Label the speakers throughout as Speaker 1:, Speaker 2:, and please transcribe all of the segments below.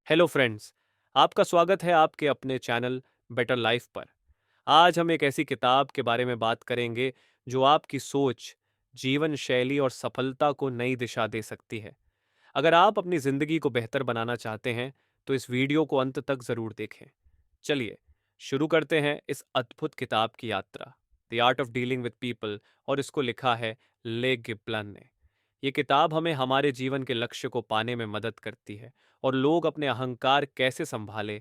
Speaker 1: Hello friends, आपका स्वागत है आपके अपने चैनल बेटर लाइफ पर। आज हम एक ऐसी किताब के बारे में बात करेंगे जो आपकी सोच, जीवन शैली और सफलता को नई दिशा दे सकती है। अगर आप अपनी ज़िंदगी को बेहतर बनाना चाहते हैं, तो इस वीडियो को अंत तक ज़रूर देखें। चलिए, शुरू करते हैं इस अद्भुत किताब की यात्रा, the art of dealing with people, और इसको लिखा है ले गिब्लन ने। ये किताब हमें हमारे जीवन के लक्ष्य को पाने में मदद करती है और लोग अपने अहंकार कैसे संभाले,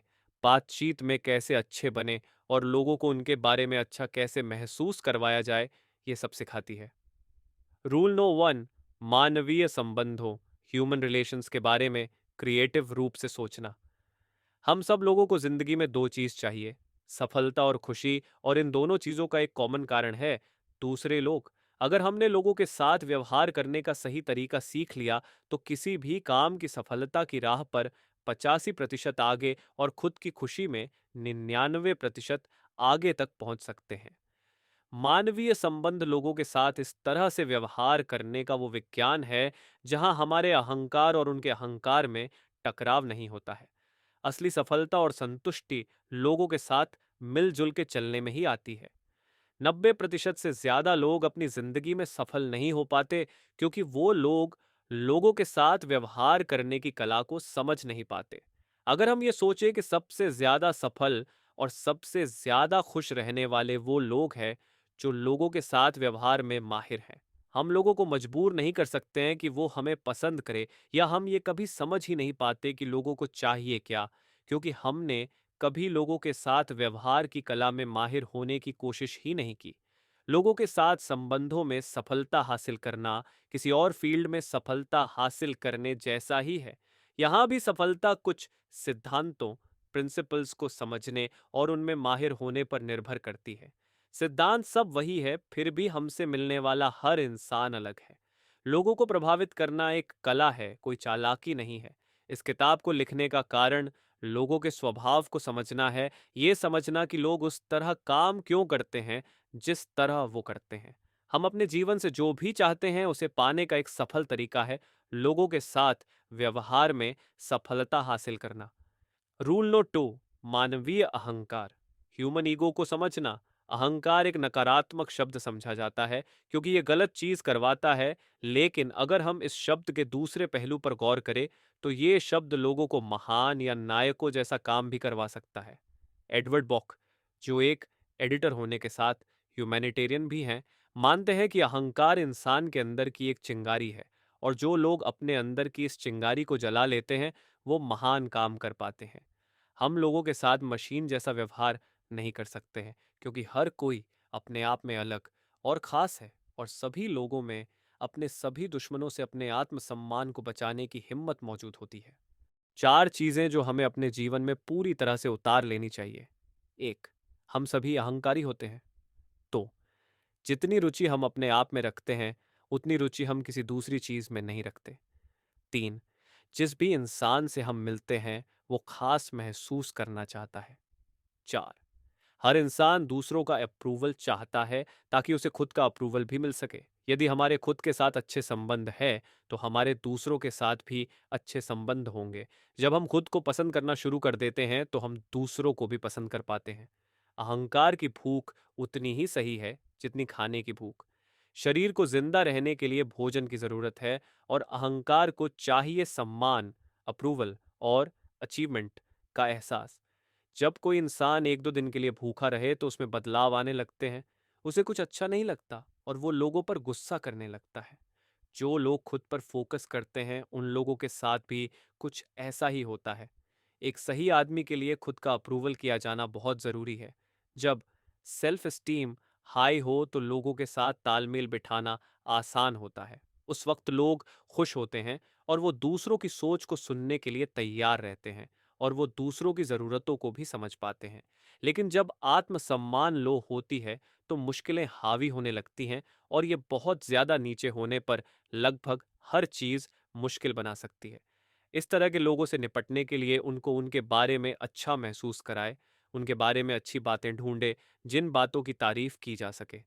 Speaker 1: बातचीत में कैसे अच्छे बने और लोगों को उनके बारे में अच्छा कैसे महसूस करवाया जाए, ये सब सिखाती है। रूल नो वन, मानवीय संबंधों, ह्यूमन रिलेशंस के बारे में क्रिएटिव रूप से सोचना। हम सब लोगों को जिंदगी में दो चीज चाहिए, सफलता और खुशी, और इन दोनों चीजों का एक कॉमन कारण है, दूसरे लोग। अगर हमने लोगों के साथ व्यवहार करने का सही तरीका सीख लिया, तो किसी भी काम की सफलता की राह पर 85% आगे और खुद की खुशी में 99% आगे तक पहुंच सकते हैं। मानवीय संबंध लोगों के साथ इस तरह से व्यवहार करने का वो विज्ञान है जहां हमारे अहंकार और उनके अहंकार में टकराव नहीं होता है। असली सफलता और संतुष्टि लोगों के साथ मिलजुल के चलने में ही आती है। 90% से ज्यादा लोग अपनी जिंदगी में सफल नहीं हो पाते क्योंकि वो लोग लोगों के साथ व्यवहार करने की कला को समझ नहीं पाते। अगर हम ये सोचें कि सबसे ज्यादा सफल और सबसे ज्यादा खुश रहने वाले वो लोग हैं जो लोगों के साथ व्यवहार में माहिर हैं, हम लोगों को मजबूर नहीं कर सकते हैं कि वो हमें पसंद करे, या हम ये कभी समझ ही नहीं पाते कि लोगों को चाहिए क्या, क्योंकि हमने कभी लोगों के साथ व्यवहार की कला में माहिर होने की कोशिश ही नहीं की। लोगों के साथ संबंधों में सफलता हासिल करना किसी और फील्ड में सफलता हासिल करने जैसा ही है। यहाँ भी सफलता कुछ सिद्धांतों, प्रिंसिपल्स को समझने और उनमें माहिर होने पर निर्भर करती है। सिद्धांत सब वही है, फिर भी हमसे मिलने वाला हर इंसान अलग है। लोगों को प्रभावित करना एक कला है, कोई चालाकी नहीं है। इस किताब को लिखने का कारण लोगों के स्वभाव को समझना है, ये समझना कि लोग उस तरह काम क्यों करते हैं जिस तरह वो करते हैं। हम अपने जीवन से जो भी चाहते हैं उसे पाने का एक सफल तरीका है लोगों के साथ व्यवहार में सफलता हासिल करना। रूल नो टू, मानवीय अहंकार, ह्यूमन ईगो को समझना। अहंकार एक नकारात्मक शब्द समझा जाता है क्योंकि ये गलत चीज करवाता है, लेकिन अगर हम इस शब्द के दूसरे पहलू पर गौर करें तो ये शब्द लोगों को महान या नायकों जैसा काम भी करवा सकता है। एडवर्ड बॉक, जो एक एडिटर होने के साथ ह्यूमैनिटेरियन भी हैं, मानते हैं कि अहंकार इंसान के अंदर की एक चिंगारी है, और जो लोग अपने अंदर की इस चिंगारी को जला लेते हैं वो महान काम कर पाते हैं। हम लोगों के साथ मशीन जैसा व्यवहार नहीं कर सकते हैं क्योंकि हर कोई अपने आप में अलग और खास है, और सभी लोगों में अपने सभी दुश्मनों से अपने आत्मसम्मान को बचाने की हिम्मत मौजूद होती है। चार चीजें जो हमें अपने जीवन में पूरी तरह से उतार लेनी चाहिए। एक, हम सभी अहंकारी होते हैं। दो, जितनी रुचि हम अपने आप में रखते हैं उतनी रुचि हम किसी दूसरी चीज में नहीं रखते। तीन, जिस भी इंसान से हम मिलते हैं वो खास महसूस करना चाहता है। चार, हर इंसान दूसरों का अप्रूवल चाहता है ताकि उसे खुद का अप्रूवल भी मिल सके। यदि हमारे खुद के साथ अच्छे संबंध है तो हमारे दूसरों के साथ भी अच्छे संबंध होंगे। जब हम खुद को पसंद करना शुरू कर देते हैं तो हम दूसरों को भी पसंद कर पाते हैं। अहंकार की भूख उतनी ही सही है जितनी खाने की भूख। शरीर को जिंदा रहने के लिए भोजन की जरूरत है, और अहंकार को चाहिए सम्मान, अप्रूवल और अचीवमेंट का एहसास। जब कोई इंसान एक दो दिन के लिए भूखा रहे तो उसमें बदलाव आने लगते हैं, उसे कुछ अच्छा नहीं लगता और वो लोगों पर गुस्सा करने लगता है। जो लोग खुद पर फोकस करते हैं उन लोगों के साथ भी कुछ ऐसा ही होता है। एक सही आदमी के लिए खुद का अप्रूवल किया जाना बहुत जरूरी है। जब सेल्फ एस्टीम हाई हो तो लोगों के साथ तालमेल बिठाना आसान होता है। उस वक्त लोग खुश होते हैं और वो दूसरों की सोच को सुनने के लिए तैयार रहते हैं, और वो दूसरों की ज़रूरतों को भी समझ पाते हैं। लेकिन जब आत्मसम्मान लो होती है तो मुश्किलें हावी होने लगती हैं, और ये बहुत ज़्यादा नीचे होने पर लगभग हर चीज़ मुश्किल बना सकती है। इस तरह के लोगों से निपटने के लिए उनको उनके बारे में अच्छा महसूस कराए, उनके बारे में अच्छी बातें ढूंढे जिन बातों की तारीफ की जा सके।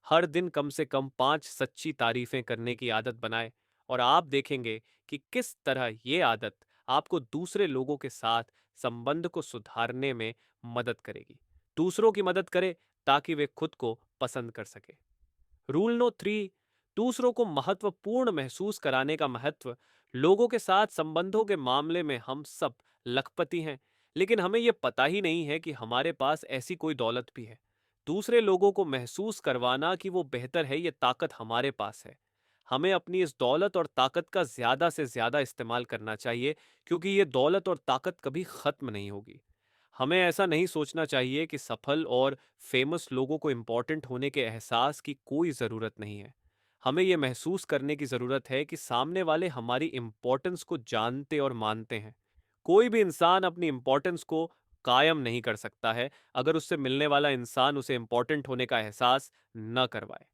Speaker 1: हर दिन कम से कम 5 सच्ची तारीफें करने की आदत बनाए, और आप देखेंगे कि किस तरह ये आदत आपको दूसरे लोगों के साथ संबंध को सुधारने में मदद करेगी। दूसरों की मदद करें ताकि वे खुद को पसंद कर सके। रूल नो 3, दूसरों को महत्वपूर्ण महसूस कराने का महत्व। लोगों के साथ संबंधों के मामले में हम सब लखपति हैं, लेकिन हमें यह पता ही नहीं है कि हमारे पास ऐसी कोई दौलत भी है। दूसरे लोगों को महसूस करवाना कि वो बेहतर है, ये ताकत हमारे पास है। हमें अपनी इस दौलत और ताकत का ज्यादा से ज्यादा इस्तेमाल करना चाहिए, क्योंकि ये दौलत और ताकत कभी खत्म नहीं होगी। हमें ऐसा नहीं सोचना चाहिए कि सफल और फेमस लोगों को इम्पोर्टेंट होने के एहसास की कोई ज़रूरत नहीं है। हमें यह महसूस करने की ज़रूरत है कि सामने वाले हमारी इम्पोर्टेंस को जानते और मानते हैं। कोई भी इंसान अपनी इम्पोर्टेंस को कायम नहीं कर सकता है अगर उससे मिलने वाला इंसान उसे इम्पोर्टेंट होने का एहसास न करवाए।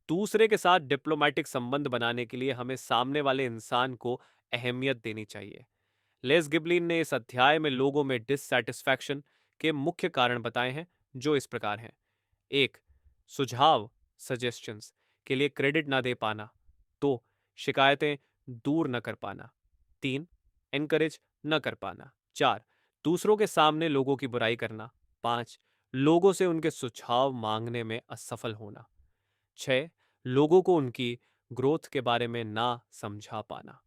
Speaker 1: दूसरे के साथ डिप्लोमेटिक संबंध बनाने के लिए हमें सामने वाले इंसान को अहमियत देनी चाहिए। लेस गिबलिन ने इस अध्याय में लोगों में डिससैटिस्फैक्शन के मुख्य कारण बताए हैं, जो इस प्रकार हैं। 1. सुझाव सजेशंस के लिए क्रेडिट ना दे पाना। 2. शिकायतें दूर न कर पाना। 3. एनकरेज न कर पाना। 4. दूसरों के सामने लोगों की बुराई करना। 5. लोगों से उनके सुझाव मांगने में असफल होना। 6. लोगों को उनकी ग्रोथ के बारे में ना समझा पाना।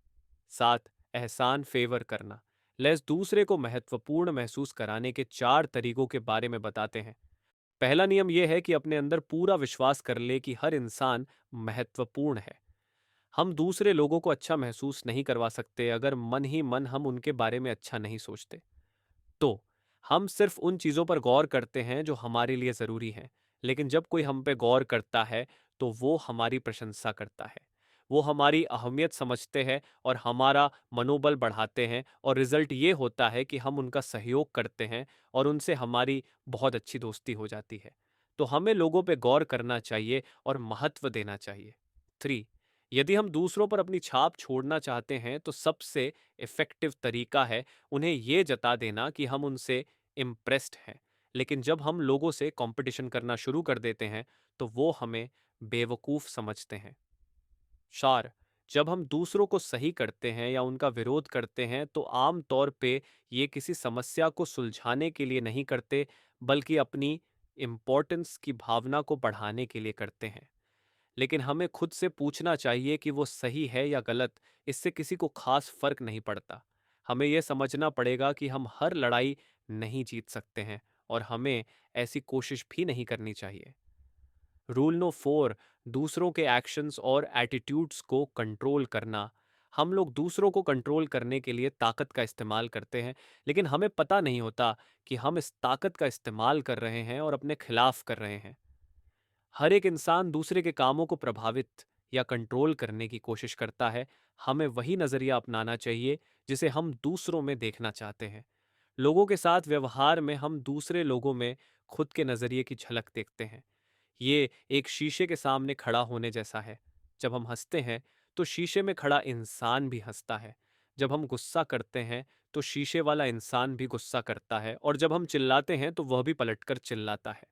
Speaker 1: 7. एहसान फेवर करना। लेस दूसरे को महत्वपूर्ण महसूस कराने के 4 तरीकों के बारे में बताते हैं। पहला नियम यह है कि अपने अंदर पूरा विश्वास कर ले कि हर इंसान महत्वपूर्ण है। हम दूसरे लोगों को अच्छा महसूस नहीं करवा सकते अगर मन ही मन हम उनके बारे में अच्छा नहीं सोचते। तो हम सिर्फ उन चीज़ों पर गौर करते हैं जो हमारे लिए ज़रूरी हैं, लेकिन जब कोई हम पे गौर करता है तो वो हमारी प्रशंसा करता है, वो हमारी अहमियत समझते हैं और हमारा मनोबल बढ़ाते हैं, और रिजल्ट ये होता है कि हम उनका सहयोग करते हैं और उनसे हमारी बहुत अच्छी दोस्ती हो जाती है। तो हमें लोगों पे गौर करना चाहिए और महत्व देना चाहिए। 3. यदि हम दूसरों पर अपनी छाप छोड़ना चाहते हैं तो सबसे इफ़ेक्टिव तरीका है उन्हें ये जता देना कि हम उनसे इम्प्रेस्ड हैं। लेकिन जब हम लोगों से कंपटीशन करना शुरू कर देते हैं तो वो हमें बेवकूफ़ समझते हैं। सार, जब हम दूसरों को सही करते हैं या उनका विरोध करते हैं तो आम तौर पे ये किसी समस्या को सुलझाने के लिए नहीं करते, बल्कि अपनी इम्पोर्टेंस की भावना को बढ़ाने के लिए करते हैं। लेकिन हमें खुद से पूछना चाहिए कि वो सही है या गलत, इससे किसी को खास फर्क नहीं पड़ता। हमें यह समझना पड़ेगा कि हम हर लड़ाई नहीं जीत सकते हैं और हमें ऐसी कोशिश भी नहीं करनी चाहिए। रूल नो 4, दूसरों के एक्शंस और एटीट्यूड्स को कंट्रोल करना। हम लोग दूसरों को कंट्रोल करने के लिए ताकत का इस्तेमाल करते हैं, लेकिन हमें पता नहीं होता कि हम इस ताकत का इस्तेमाल कर रहे हैं और अपने खिलाफ कर रहे हैं। हर एक इंसान दूसरे के कामों को प्रभावित या कंट्रोल करने की कोशिश करता है। हमें वही नजरिया अपनाना चाहिए जिसे हम दूसरों में देखना चाहते हैं। लोगों के साथ व्यवहार में हम दूसरे लोगों में खुद के नजरिए की झलक देखते हैं। ये एक शीशे के सामने खड़ा होने जैसा है। जब हम हंसते हैं तो शीशे में खड़ा इंसान भी हंसता है। जब हम गुस्सा करते हैं तो शीशे वाला इंसान भी गुस्सा करता है, और जब हम चिल्लाते हैं तो वह भी पलटकर चिल्लाता है।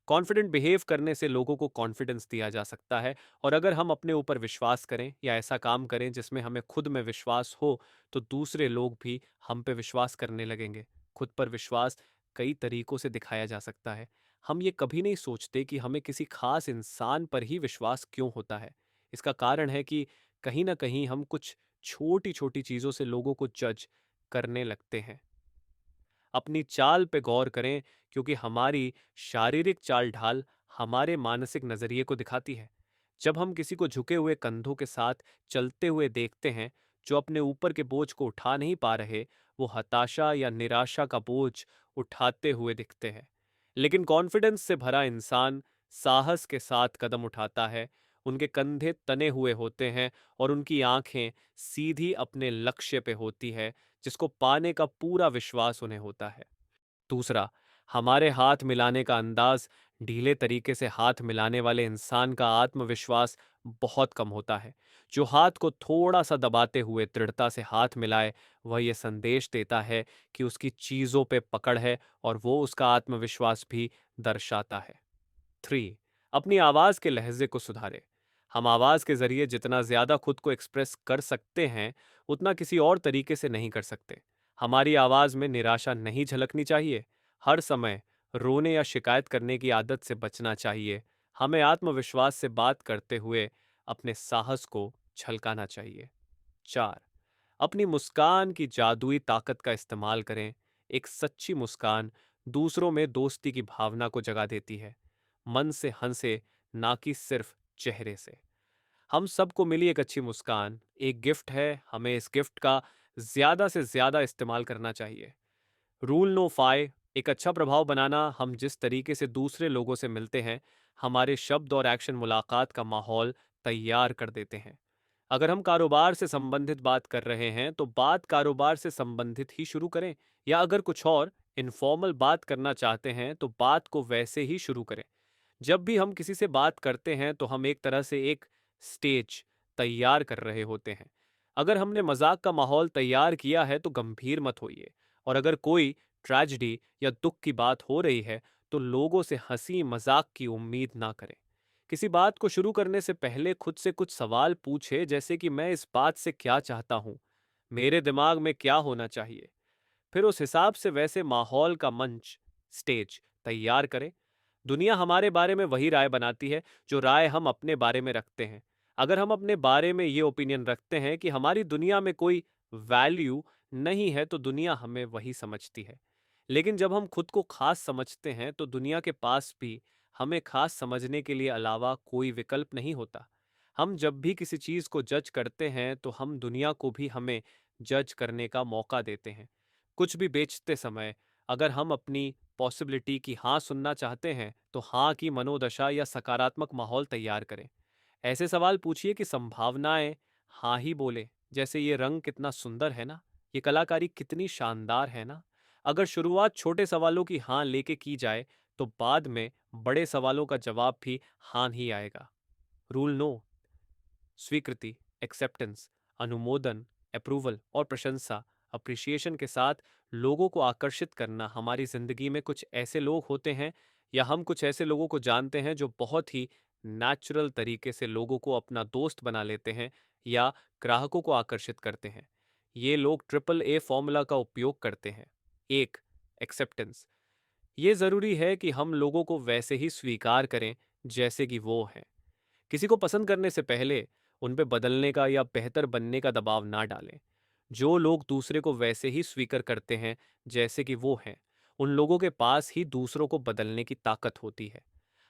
Speaker 1: कॉन्फिडेंट बिहेव करने से लोगों को कॉन्फिडेंस दिया जा सकता है, और अगर हम अपने ऊपर विश्वास करें या ऐसा काम करें जिसमें हमें खुद में विश्वास हो तो दूसरे लोग भी हम पे विश्वास करने लगेंगे। खुद पर विश्वास कई तरीकों से दिखाया जा सकता है। हम ये कभी नहीं सोचते कि हमें किसी खास इंसान पर ही विश्वास क्यों होता है। इसका कारण है कि कहीं ना कहीं हम कुछ छोटी छोटी चीज़ों से लोगों को जज करने लगते हैं। अपनी चाल पे गौर करें, क्योंकि हमारी शारीरिक चाल ढाल हमारे मानसिक नजरिए को दिखाती है। जब हम किसी को झुके हुए कंधों के साथ चलते हुए देखते हैं, जो अपने ऊपर के बोझ को उठा नहीं पा रहे, वो हताशा या निराशा का बोझ उठाते हुए दिखते हैं। लेकिन कॉन्फिडेंस से भरा इंसान साहस के साथ कदम उठाता है। उनके कंधे तने हुए होते हैं और उनकी आंखें सीधी अपने लक्ष्य पे होती है, जिसको पाने का पूरा विश्वास उन्हें होता है। दूसरा, हमारे हाथ मिलाने का अंदाज। ढीले तरीके से हाथ मिलाने वाले इंसान का आत्मविश्वास बहुत कम होता है। जो हाथ को थोड़ा सा दबाते हुए दृढ़ता से हाथ मिलाए, वह यह संदेश देता है कि उसकी चीजों पे पकड़ है, और वो उसका आत्मविश्वास भी दर्शाता है। 3. अपनी आवाज के लहजे को सुधारे। हम आवाज़ के ज़रिए जितना ज़्यादा खुद को एक्सप्रेस कर सकते हैं, उतना किसी और तरीके से नहीं कर सकते। हमारी आवाज़ में निराशा नहीं झलकनी चाहिए। हर समय रोने या शिकायत करने की आदत से बचना चाहिए। हमें आत्मविश्वास से बात करते हुए अपने साहस को झलकाना चाहिए। 4. अपनी मुस्कान की जादुई ताकत का इस्तेमाल करें। एक सच्ची मुस्कान दूसरों में दोस्ती की भावना को जगा देती है। मन से हंसे, ना कि सिर्फ चेहरे से। हम सबको मिली एक अच्छी मुस्कान एक गिफ्ट है। हमें इस गिफ्ट का ज्यादा से ज्यादा इस्तेमाल करना चाहिए। रूल नो फाई, एक अच्छा प्रभाव बनाना। हम जिस तरीके से दूसरे लोगों से मिलते हैं, हमारे शब्द और एक्शन मुलाकात का माहौल तैयार कर देते हैं। अगर हम कारोबार से संबंधित बात कर रहे हैं तो बात कारोबार से संबंधित ही शुरू करें, या अगर कुछ और इनफॉर्मल बात करना चाहते हैं तो बात को वैसे ही शुरू करें। जब भी हम किसी से बात करते हैं तो हम एक तरह से एक स्टेज तैयार कर रहे होते हैं। अगर हमने मजाक का माहौल तैयार किया है तो गंभीर मत होइए, और अगर कोई ट्रेजेडी या दुख की बात हो रही है तो लोगों से हंसी मजाक की उम्मीद ना करें। किसी बात को शुरू करने से पहले खुद से कुछ सवाल पूछे, जैसे कि मैं इस बात से क्या चाहता हूँ, मेरे दिमाग में क्या होना चाहिए। फिर उस हिसाब से वैसे माहौल का मंच, स्टेज तैयार करें। दुनिया हमारे बारे में वही राय बनाती है जो राय हम अपने बारे में रखते हैं। अगर हम अपने बारे में ये ओपिनियन रखते हैं कि हमारी दुनिया में कोई वैल्यू नहीं है तो दुनिया हमें वही समझती है। लेकिन जब हम खुद को खास समझते हैं तो दुनिया के पास भी हमें खास समझने के लिए अलावा कोई विकल्प नहीं होता। हम जब भी किसी चीज को जज करते हैं तो हम दुनिया को भी हमें जज करने का मौका देते हैं। कुछ भी बेचते समय अगर हम अपनी पॉसिबिलिटी की हाँ सुनना चाहते हैं तो हाँ की मनोदशा या सकारात्मक माहौल तैयार करें। ऐसे सवाल पूछिए कि संभावनाएं हाँ ही बोले, जैसे ये रंग कितना सुंदर है ना, ये कलाकारी कितनी शानदार है ना। अगर शुरुआत छोटे सवालों की हाँ लेके की जाए तो बाद में बड़े सवालों का जवाब भी हाँ ही आएगा। रूल नो, स्वीकृति, एक्सेप्टेंस, अनुमोदन, अप्रूवल और प्रशंसा, अप्रिसिएशन के साथ लोगों को आकर्षित करना। हमारी जिंदगी में कुछ ऐसे लोग होते हैं, या हम कुछ ऐसे लोगों को जानते हैं जो बहुत ही नेचुरल तरीके से लोगों को अपना दोस्त बना लेते हैं या ग्राहकों को आकर्षित करते हैं। ये लोग ट्रिपल ए फॉर्मूला का उपयोग करते हैं। एक, एक्सेप्टेंस। ये जरूरी है कि हम लोगों को वैसे ही स्वीकार करें जैसे कि वो हैं। किसी को पसंद करने से पहले उन पे बदलने का या बेहतर बनने का दबाव ना डालें। जो लोग दूसरे को वैसे ही स्वीकार करते हैं जैसे कि वो हैं, उन लोगों के पास ही दूसरों को बदलने की ताकत होती है।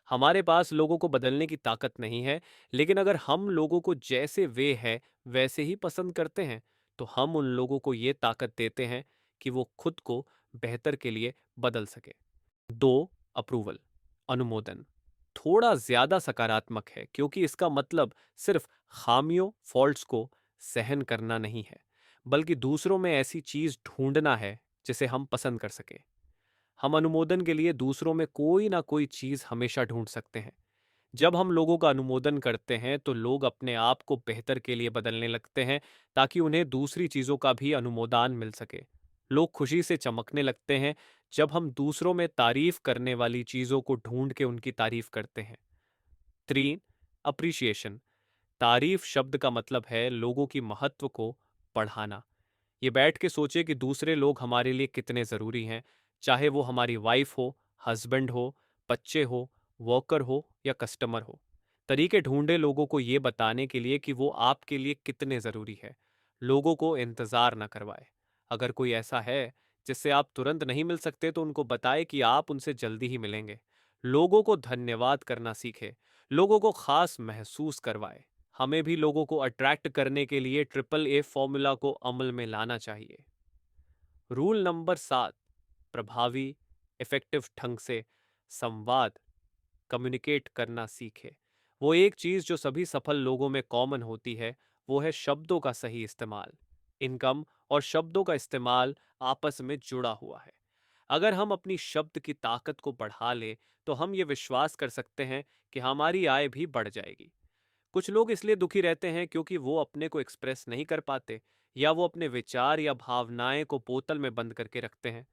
Speaker 1: हमारे पास लोगों को बदलने की ताकत नहीं है, लेकिन अगर हम लोगों को जैसे वे हैं वैसे ही पसंद करते हैं तो हम उन लोगों को ये ताकत देते हैं कि वो खुद को बेहतर के लिए बदल सके। 2. अप्रूवल, अनुमोदन थोड़ा ज्यादा सकारात्मक है, क्योंकि इसका मतलब सिर्फ खामियों, फॉल्ट्स को सहन करना नहीं है, बल्कि दूसरों में ऐसी चीज ढूंढना है जिसे हम पसंद कर सके। हम अनुमोदन के लिए दूसरों में कोई ना कोई चीज हमेशा ढूंढ सकते हैं। जब हम लोगों का अनुमोदन करते हैं तो लोग अपने आप को बेहतर के लिए बदलने लगते हैं, ताकि उन्हें दूसरी चीजों का भी अनुमोदन मिल सके। लोग खुशी से चमकने लगते हैं जब हम दूसरों में तारीफ करने वाली चीजों को ढूंढ के उनकी तारीफ करते हैं। 3. अप्रिशिएशन, तारीफ शब्द का मतलब है लोगों की महत्व को बढ़ाना। ये बैठ के सोचे कि दूसरे लोग हमारे लिए कितने ज़रूरी हैं, चाहे वो हमारी वाइफ हो, हस्बैंड हो, बच्चे हो, वर्कर हो या कस्टमर हो। तरीके ढूंढे लोगों को ये बताने के लिए कि वो आपके लिए कितने ज़रूरी है। लोगों को इंतज़ार ना करवाए। अगर कोई ऐसा है जिससे आप तुरंत नहीं मिल सकते तो उनको बताए कि आप उनसे जल्दी ही मिलेंगे। लोगों को धन्यवाद करना सीखे, लोगों को खास महसूस करवाए। हमें भी लोगों को अट्रैक्ट करने के लिए ट्रिपल ए फॉर्मूला को अमल में लाना चाहिए। रूल नंबर 7, प्रभावी इफेक्टिव ढंग से संवाद, कम्युनिकेट करना सीखे। वो एक चीज जो सभी सफल लोगों में कॉमन होती है, वो है शब्दों का सही इस्तेमाल। इनकम और शब्दों का इस्तेमाल आपस में जुड़ा हुआ है। अगर हम अपनी शब्द की ताकत को बढ़ा ले तो हम ये विश्वास कर सकते हैं कि हमारी आय भी बढ़ जाएगी। कुछ लोग इसलिए दुखी रहते हैं क्योंकि वो अपने को एक्सप्रेस नहीं कर पाते, या वो अपने विचार या भावनाएं को बोतल में बंद करके रखते हैं।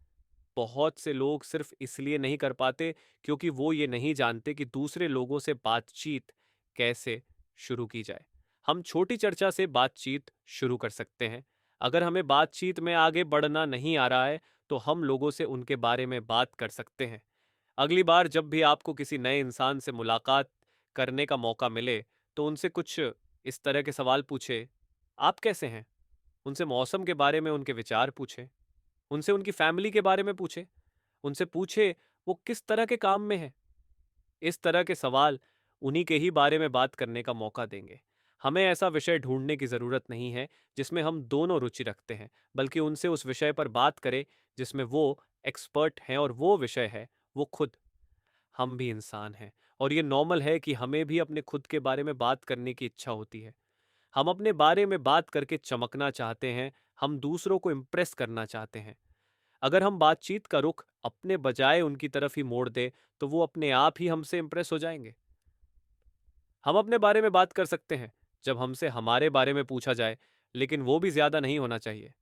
Speaker 1: बहुत से लोग सिर्फ इसलिए नहीं कर पाते क्योंकि वो ये नहीं जानते कि दूसरे लोगों से बातचीत कैसे शुरू की जाए। हम छोटी चर्चा से बातचीत शुरू कर सकते हैं। अगर हमें बातचीत में आगे बढ़ना नहीं आ रहा है, तो हम लोगों से उनके बारे में बात कर सकते हैं। अगली बार जब भी आपको किसी नए इंसान से मुलाकात करने का मौका मिले, तो उनसे कुछ इस तरह के सवाल पूछे। आप कैसे हैं? उनसे मौसम के बारे में उनके विचार पूछें। उनसे उनकी फैमिली के बारे में पूछें। उनसे पूछे वो किस तरह के काम में है। इस तरह के सवाल उन्हीं के ही बारे में बात करने का मौका देंगे। हमें ऐसा विषय ढूंढने की जरूरत नहीं है जिसमें हम दोनों रुचि रखते हैं, बल्कि उनसे उस विषय पर बात करें जिसमें वो एक्सपर्ट हैं, और वो विषय है वो खुद। हम भी इंसान हैं, और ये नॉर्मल है कि हमें भी अपने खुद के बारे में बात करने की इच्छा होती है। हम अपने बारे में बात करके चमकना चाहते हैं। हम दूसरों को इम्प्रेस करना चाहते हैं। अगर हम बातचीत का रुख अपने बजाय उनकी तरफ ही मोड़ दें, तो वो अपने आप ही हमसे इम्प्रेस हो जाएंगे। हम अपने बारे में बात कर सकते हैं जब हमसे हमारे बारे में पूछा जाए, लेकिन वो भी ज्यादा नहीं होना चाहिए।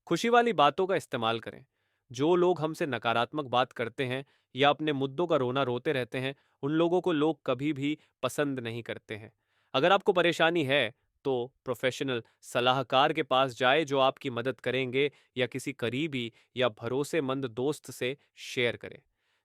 Speaker 1: खुशी वाली बातों का इस्तेमाल करें। जो लोग हमसे नकारात्मक बात करते हैं या अपने मुद्दों का रोना रोते रहते हैं, उन लोगों को लोग कभी भी पसंद नहीं करते हैं। अगर आपको परेशानी है, तो प्रोफेशनल सलाहकार के पास जाए जो आपकी मदद करेंगे, या किसी करीबी या भरोसेमंद दोस्त से शेयर करें।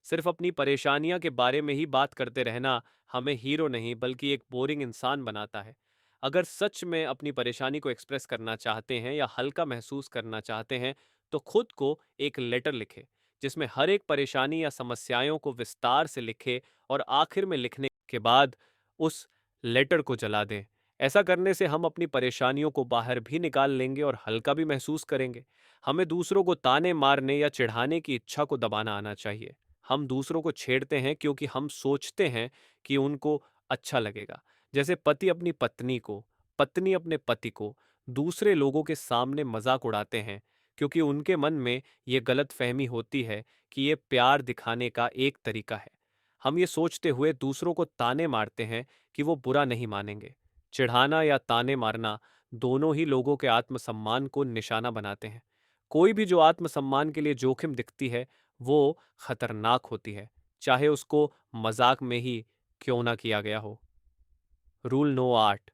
Speaker 1: सिर्फ अपनी परेशानियां के बारे में ही बात करते रहना हमें हीरो नहीं बल्कि एक बोरिंग इंसान बनाता है। अगर सच में अपनी परेशानी को एक्सप्रेस करना चाहते हैं या हल्का महसूस करना चाहते हैं, तो खुद को एक लेटर लिखें जिसमें हर एक परेशानी या समस्याओं को विस्तार से लिखे, और आखिर में लिखने के बाद उस लेटर को जला दें। ऐसा करने से हम अपनी परेशानियों को बाहर भी निकाल लेंगे और हल्का भी महसूस करेंगे। हमें दूसरों को ताने मारने या चिढ़ाने की इच्छा को दबाना आना चाहिए। हम दूसरों को छेड़ते हैं क्योंकि हम सोचते हैं कि उनको अच्छा लगेगा। जैसे पति अपनी पत्नी को, पत्नी अपने पति को दूसरे लोगों के सामने मजाक उड़ाते हैं, क्योंकि उनके मन में ये गलत फहमी होती है कि ये प्यार दिखाने का एक तरीका है। हम ये सोचते हुए दूसरों को ताने मारते हैं कि वो बुरा नहीं मानेंगे। चिढ़ाना या ताने मारना दोनों ही लोगों के आत्मसम्मान को निशाना बनाते हैं। कोई भी जो आत्मसम्मान के लिए जोखिम दिखती है, वो खतरनाक होती है, चाहे उसको मजाक में ही क्यों ना किया गया हो। Rule no 8।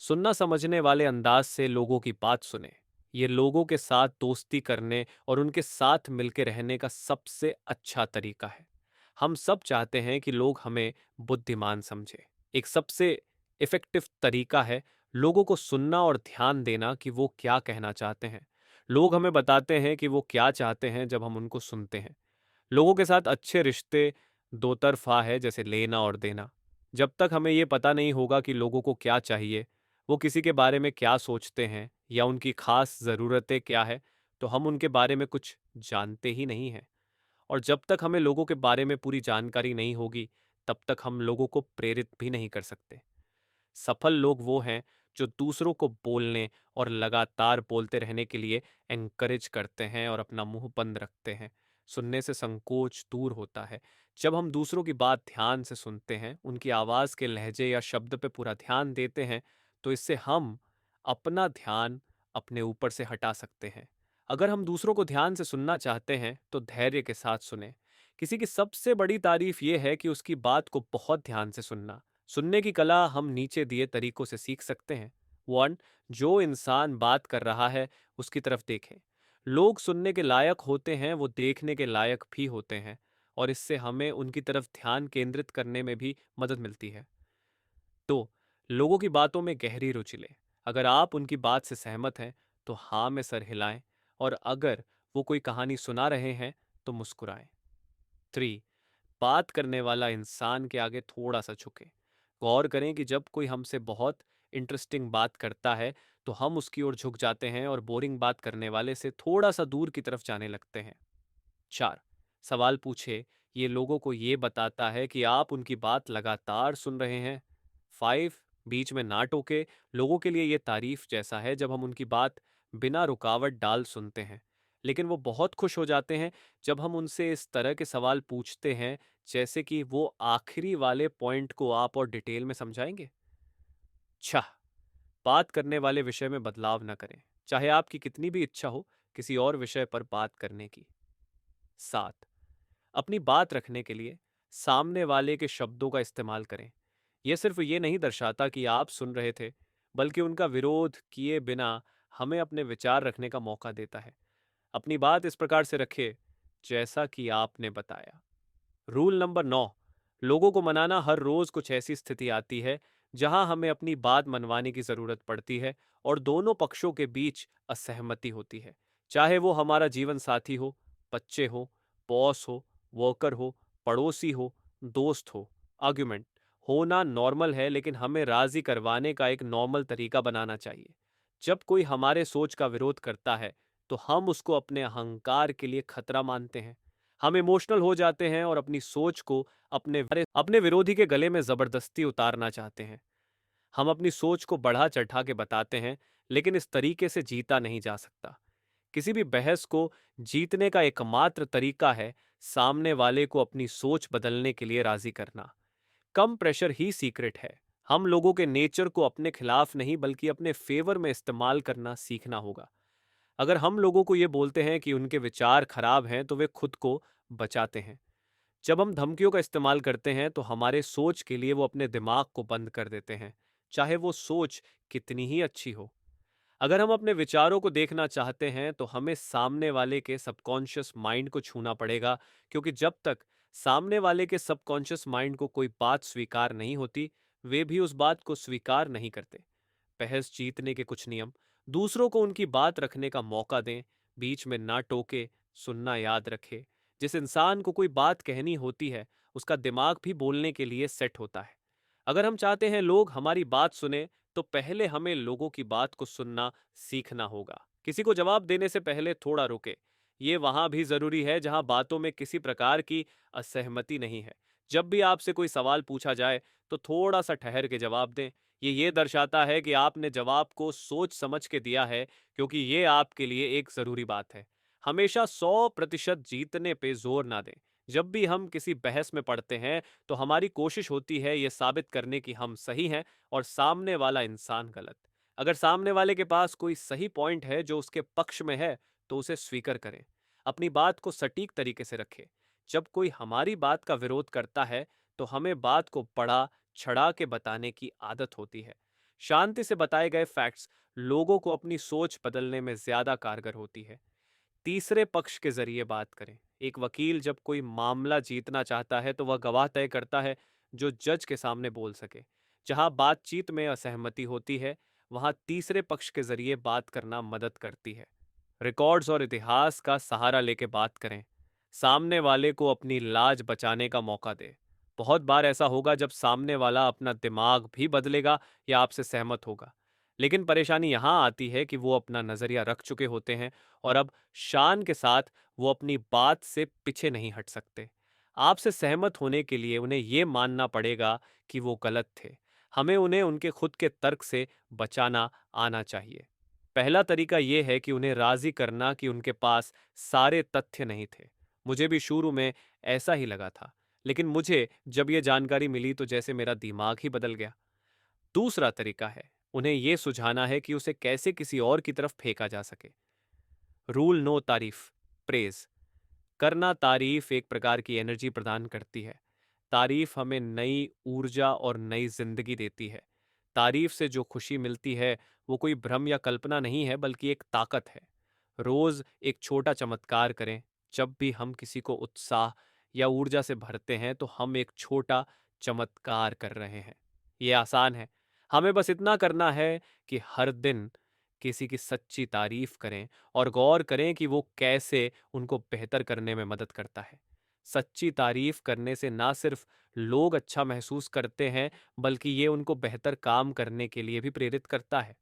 Speaker 1: सुनना समझने वाले अंदाज से लोगों की बात सुने। ये लोगों के साथ दोस्ती करने और उनके साथ मिलकर रहने का सबसे अच्छा तरीका है। हम सब चाहते हैं कि लोग हमें बुद्धिमान समझें। एक सबसे इफेक्टिव तरीका है लोगों को सुनना और ध्यान देना कि वो क्या कहना चाहते हैं। लोग हमें बताते हैं कि वो क्या चाहते हैं जब हम उनको सुनते हैं। लोगों के साथ अच्छे रिश्ते दो तरफा है, जैसे लेना और देना। जब तक हमें ये पता नहीं होगा कि लोगों को क्या चाहिए, वो किसी के बारे में क्या सोचते हैं या उनकी खास ज़रूरतें क्या है, तो हम उनके बारे में कुछ जानते ही नहीं हैं। और जब तक हमें लोगों के बारे में पूरी जानकारी नहीं होगी, तब तक हम लोगों को प्रेरित भी नहीं कर सकते। सफल लोग वो हैं जो दूसरों को बोलने और लगातार बोलते रहने के लिए एनकरेज करते हैं और अपना मुंह बंद रखते हैं। सुनने से संकोच दूर होता है। जब हम दूसरों की बात ध्यान से सुनते हैं, उनकी आवाज़ के लहजे या शब्द पे पूरा ध्यान देते हैं, तो इससे हम अपना ध्यान अपने ऊपर से हटा सकते हैं। अगर हम दूसरों को ध्यान से सुनना चाहते हैं, तो धैर्य के साथ सुने। किसी की सबसे बड़ी तारीफ यह है कि उसकी बात को बहुत ध्यान से सुनना। सुनने की कला हम नीचे दिए तरीकों से सीख सकते हैं। 1। जो इंसान बात कर रहा है उसकी तरफ देखें। लोग सुनने के लायक होते हैं, वो देखने के लायक भी होते हैं, और इससे हमें उनकी तरफ ध्यान केंद्रित करने में भी मदद मिलती है। 2। लोगों की बातों में गहरी रुचि लें। अगर आप उनकी बात से सहमत हैं, तो हाँ में सर हिलाएं, और अगर वो कोई कहानी सुना रहे हैं, तो मुस्कुराएं। 3। बात करने वाला इंसान के आगे थोड़ा सा झुके। गौर करें कि जब कोई हमसे बहुत इंटरेस्टिंग बात करता है, तो हम उसकी ओर झुक जाते हैं और बोरिंग बात करने वाले से थोड़ा सा दूर की तरफ जाने लगते हैं। 4। सवाल पूछे। ये लोगों को ये बताता है कि आप उनकी बात लगातार सुन रहे हैं। 5। बीच में ना टोके। लोगों के लिए ये तारीफ जैसा है जब हम उनकी बात बिना रुकावट डाल सुनते हैं, लेकिन वो बहुत खुश हो जाते हैं जब हम उनसे इस तरह के सवाल पूछते हैं, जैसे कि वो आखिरी वाले पॉइंट को आप और डिटेल में समझाएंगे। 6। बात करने वाले विषय में बदलाव न करें, चाहे आपकी कितनी भी इच्छा हो किसी और विषय पर बात करने की। 7। अपनी बात रखने के लिए सामने वाले के शब्दों का इस्तेमाल करें। ये सिर्फ ये नहीं दर्शाता कि आप सुन रहे थे, बल्कि उनका विरोध किए बिना हमें अपने विचार रखने का मौका देता है। अपनी बात इस प्रकार से रखिए, जैसा कि आपने बताया। Rule number 9। लोगों को मनाना। हर रोज कुछ ऐसी स्थिति आती है जहां हमें अपनी बात मनवाने की जरूरत पड़ती है और दोनों पक्षों के बीच असहमति होती है। चाहे वो हमारा जीवन साथी हो, बच्चे हो, बॉस हो, वर्कर हो, पड़ोसी हो, दोस्त हो। आर्ग्यूमेंट होना नॉर्मल है, लेकिन हमें राजी करवाने का एक नॉर्मल तरीका बनाना चाहिए। जब कोई हमारे सोच का विरोध करता है तो हम उसको अपने अहंकार के लिए खतरा मानते हैं। हम इमोशनल हो जाते हैं और अपनी सोच को अपने विरोधी के गले में जबरदस्ती उतारना चाहते हैं। हम अपनी सोच को बढ़ा चढ़ा के बताते हैं, लेकिन इस तरीके से जीता नहीं जा सकता। किसी भी बहस को जीतने का एकमात्र तरीका है सामने वाले को अपनी सोच बदलने के लिए राजी करना। कम प्रेशर ही सीक्रेट है। हम लोगों के नेचर को अपने खिलाफ नहीं बल्कि अपने फेवर में इस्तेमाल करना सीखना होगा। अगर हम लोगों को ये बोलते हैं कि उनके विचार खराब हैं, तो वे खुद को बचाते हैं। जब हम धमकियों का इस्तेमाल करते हैं तो हमारे सोच के लिए वो अपने दिमाग को बंद कर देते हैं, चाहे वो सोच कितनी ही अच्छी हो। अगर हम अपने विचारों को देखना चाहते हैं तो हमें सामने वाले के सबकॉन्शियस माइंड को छूना पड़ेगा, क्योंकि जब तक सामने वाले के सबकॉन्शियस माइंड को कोई बात स्वीकार नहीं होती, वे भी उस बात को स्वीकार नहीं करते। बहस जीतने के कुछ नियम। दूसरों को उनकी बात रखने का मौका दें, बीच में ना टोके, सुनना याद रखे। जिस इंसान को कोई बात कहनी होती है, उसका दिमाग भी बोलने के लिए सेट होता है। अगर हम चाहते हैं लोग हमारी बात सुने, तो पहले हमें लोगों की बात को सुनना सीखना होगा। किसी को जवाब देने से पहले थोड़ा रुके। ये वहां भी जरूरी है जहां बातों में किसी प्रकार की असहमति नहीं है। जब भी आपसे कोई सवाल पूछा जाए, तो थोड़ा सा ठहर के जवाब दें। ये दर्शाता है कि आपने जवाब को सोच समझ के दिया है, क्योंकि ये आपके लिए एक जरूरी बात है। हमेशा 100% जीतने पे जोर ना दें। जब भी हम किसी बहस में पड़ते हैं, तो हमारी कोशिश होती है ये साबित करने की हम सही हैं और सामने वाला इंसान गलत। अगर सामने वाले के पास कोई सही पॉइंट है जो उसके पक्ष में है, तो उसे स्वीकार करें। अपनी बात को सटीक तरीके से रखें। जब कोई हमारी बात का विरोध करता है, तो हमें बात को बढ़ा छड़ा के बताने की आदत होती है। शांति से बताए गए फैक्ट्स लोगों को अपनी सोच बदलने में ज्यादा कारगर होती है। तीसरे पक्ष के जरिए बात करें। एक वकील जब कोई मामला जीतना चाहता है, तो वह गवाह तय करता है जो जज के सामने बोल सके। जहां बातचीत में असहमति होती है, वहां तीसरे पक्ष के जरिए बात करना मदद करती है। रिकॉर्ड्स और इतिहास का सहारा लेके बात करें। सामने वाले को अपनी लाज बचाने का मौका दे। बहुत बार ऐसा होगा जब सामने वाला अपना दिमाग भी बदलेगा या आपसे सहमत होगा। लेकिन परेशानी यहां आती है कि वो अपना नजरिया रख चुके होते हैं और अब शान के साथ वो अपनी बात से पीछे नहीं हट सकते। आपसे सहमत होने के लिए उन्हें ये मानना पड़ेगा कि वो गलत थे। हमें उन्हें उनके खुद के तर्क से बचाना आना चाहिए। पहला तरीका यह है कि उन्हें राजी करना कि उनके पास सारे तथ्य नहीं थे। मुझे भी शुरू में ऐसा ही लगा था, लेकिन मुझे जब यह जानकारी मिली तो जैसे मेरा दिमाग ही बदल गया। दूसरा तरीका है उन्हें यह सुझाना है कि उसे कैसे किसी और की तरफ फेंका जा सके। रूल नो तारीफ, प्रेज करना। तारीफ एक प्रकार की एनर्जी प्रदान करती है। तारीफ हमें नई ऊर्जा और नई जिंदगी देती है। तारीफ से जो खुशी मिलती है, वो कोई भ्रम या कल्पना नहीं है, बल्कि एक ताकत है। रोज एक छोटा चमत्कार करें। जब भी हम किसी को उत्साह या ऊर्जा से भरते हैं, तो हम एक छोटा चमत्कार कर रहे हैं। ये आसान है। हमें बस इतना करना है कि हर दिन किसी की सच्ची तारीफ करें और गौर करें कि वो कैसे उनको बेहतर करने में मदद करता है। सच्ची तारीफ करने से ना सिर्फ लोग अच्छा महसूस करते हैं, बल्कि ये उनको बेहतर काम करने के लिए भी प्रेरित करता है।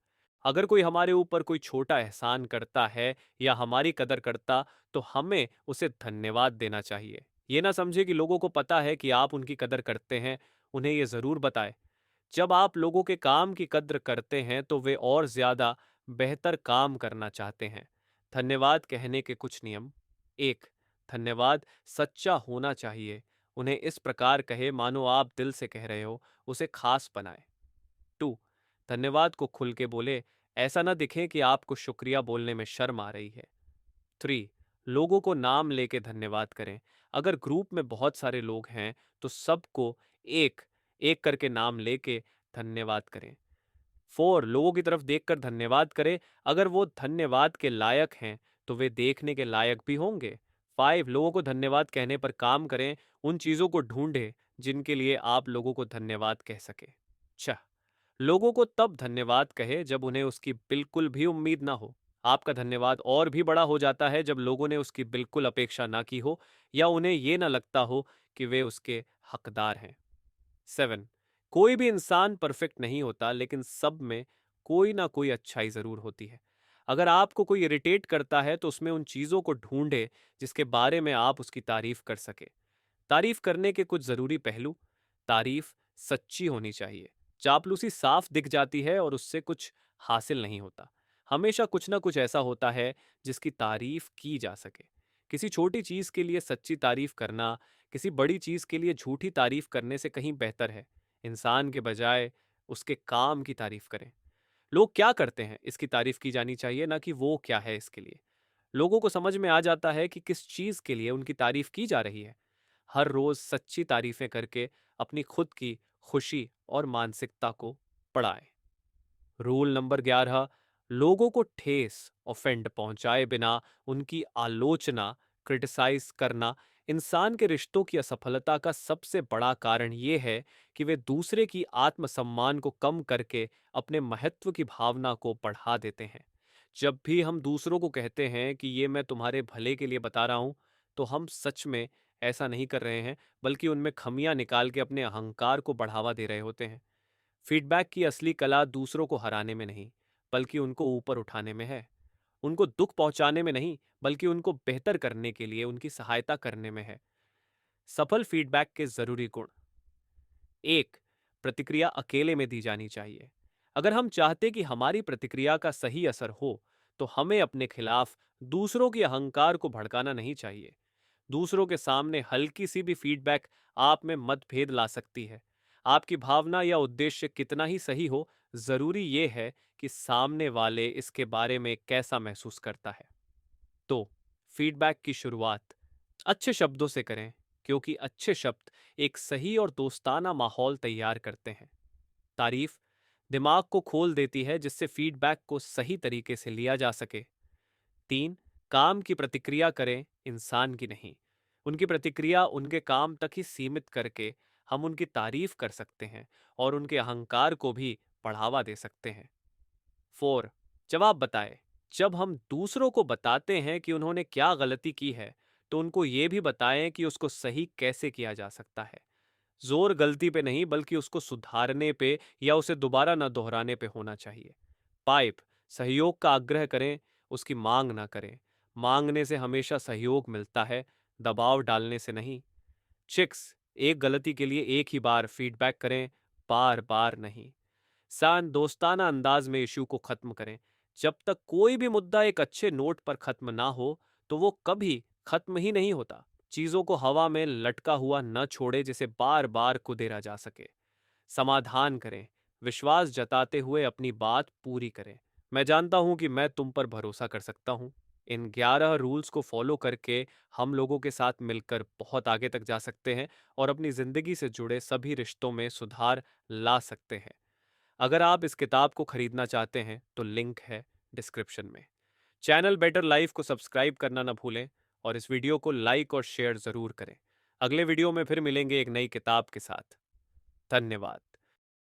Speaker 1: अगर कोई हमारे ऊपर कोई छोटा एहसान करता है या हमारी कदर करता, तो हमें उसे धन्यवाद देना चाहिए। ये ना समझे कि लोगों को पता है कि आप उनकी कदर करते हैं। उन्हें ये जरूर बताएं। जब आप लोगों के काम की कद्र करते हैं, तो वे और ज्यादा बेहतर काम करना चाहते हैं। धन्यवाद कहने के कुछ नियम। एक, धन्यवाद सच्चा होना चाहिए। उन्हें इस प्रकार कहे मानो आप दिल से कह रहे हो। उसे खास बनाए। टू, धन्यवाद को खुल के बोले। ऐसा ना दिखे कि आपको शुक्रिया बोलने में शर्म आ रही है। थ्री, लोगों को नाम लेके धन्यवाद करें। अगर ग्रुप में बहुत सारे लोग हैं, तो सबको एक एक करके नाम लेके धन्यवाद करें। 4 लोगों की तरफ देखकर धन्यवाद करें। अगर वो धन्यवाद के लायक हैं तो वे देखने के लायक भी होंगे। 5 लोगों को धन्यवाद कहने पर काम करें। उन चीज़ों को ढूंढें जिनके लिए आप लोगों को धन्यवाद कह सके। 6 लोगों को तब धन्यवाद कहे जब उन्हें उसकी बिल्कुल भी उम्मीद ना हो। आपका धन्यवाद और भी बड़ा हो जाता है जब लोगों ने उसकी बिल्कुल अपेक्षा ना की हो या उन्हें ये ना लगता हो कि वे उसके हकदार हैं। 7 कोई भी इंसान परफेक्ट नहीं होता, लेकिन सब में कोई ना कोई अच्छाई जरूर होती है। अगर आपको कोई इरिटेट करता है तो उसमें उन चीजों को ढूंढे जिसके बारे में आप उसकी तारीफ कर सके। तारीफ करने के कुछ जरूरी पहलू। तारीफ सच्ची होनी चाहिए। चापलूसी साफ दिख जाती है और उससे कुछ हासिल नहीं होता। हमेशा कुछ ना कुछ ऐसा होता है जिसकी तारीफ की जा सके। किसी छोटी चीज के लिए सच्ची तारीफ करना किसी बड़ी चीज के लिए झूठी तारीफ करने से कहीं बेहतर है। इंसान के बजाय उसके काम की तारीफ करें। लोग क्या करते हैं इसकी तारीफ की जानी चाहिए, ना कि वो क्या है इसके लिए। लोगों को समझ में आ जाता है कि किस चीज के लिए उनकी तारीफ की जा रही है। हर रोज सच्ची तारीफें करके अपनी खुद की खुशी और मानसिकता को बढ़ाएं। रूल नंबर 11, लोगों को ठेस ऑफेंड पहुंचाए बिना उनकी आलोचना क्रिटिसाइज करना इंसान के रिश्तों की असफलता का सबसे बड़ा कारण यह है कि वे दूसरे की आत्मसम्मान को कम करके अपने महत्व की भावना को बढ़ा देते हैं। जब भी हम दूसरों को कहते हैं कि ये मैं तुम्हारे भले के लिए बता रहा हूं, तो हम सच में ऐसा नहीं कर रहे हैं, बल्कि उनमें खमियां निकाल के अपने अहंकार को बढ़ावा दे रहे होते हैं। फीडबैक की असली कला दूसरों को हराने में नहीं, बल्कि उनको ऊपर उठाने में है। उनको दुख पहुंचाने में नहीं, बल्कि उनको बेहतर करने के लिए उनकी सहायता करने में है। सफल फीडबैक के जरूरी गुण। 1 प्रतिक्रिया अकेले में दी जानी चाहिए। अगर हम चाहते कि हमारी प्रतिक्रिया का सही असर हो, तो हमें अपने खिलाफ दूसरों के अहंकार को भड़काना नहीं चाहिए। दूसरों के सामने हल्की सी भी फीडबैक आप में मतभेद ला सकती है। आपकी भावना या उद्देश्य कितना ही सही हो, जरूरी यह है कि सामने वाले इसके बारे में कैसा महसूस करता है। तो फीडबैक की शुरुआत अच्छे शब्दों से करें, क्योंकि अच्छे शब्द एक सही और दोस्ताना माहौल तैयार करते हैं। तारीफ दिमाग को खोल देती है, जिससे फीडबैक को सही तरीके से लिया जा सके। 3 काम की प्रतिक्रिया करें, इंसान की नहीं। उनकी प्रतिक्रिया उनके काम तक ही सीमित करके हम उनकी तारीफ कर सकते हैं और उनके अहंकार को भी बढ़ावा दे सकते हैं। 4 जवाब बताएं। जब हम दूसरों को बताते हैं कि उन्होंने क्या गलती की है, तो उनको ये भी बताएं कि उसको सही कैसे किया जा सकता है। जोर गलती पे नहीं, बल्कि उसको सुधारने पे या उसे दोबारा न दोहराने पे होना चाहिए। पाइप सहयोग का आग्रह करें, उसकी मांग ना करें। मांगने से हमेशा सहयोग मिलता है, दबाव डालने से नहीं। चिक्स एक गलती के लिए एक ही बार फीडबैक करें, बार बार नहीं। सान दोस्ताना अंदाज में इशू को खत्म करें। जब तक कोई भी मुद्दा एक अच्छे नोट पर खत्म ना हो, तो वो कभी खत्म ही नहीं होता। चीजों को हवा में लटका हुआ न छोड़े जिसे बार बार कुदेरा जा सके। समाधान करें, विश्वास जताते हुए अपनी बात पूरी करें। मैं जानता हूं कि मैं तुम पर भरोसा कर सकता हूं। इन 11 रूल्स को फॉलो करके हम लोगों के साथ मिलकर बहुत आगे तक जा सकते हैं और अपनी जिंदगी से जुड़े सभी रिश्तों में सुधार ला सकते हैं। अगर आप इस किताब को खरीदना चाहते हैं तो लिंक है डिस्क्रिप्शन में। चैनल बेटर लाइफ को सब्सक्राइब करना ना भूलें और इस वीडियो को लाइक और शेयर जरूर करें। अगले वीडियो में फिर मिलेंगे एक नई किताब के साथ। धन्यवाद।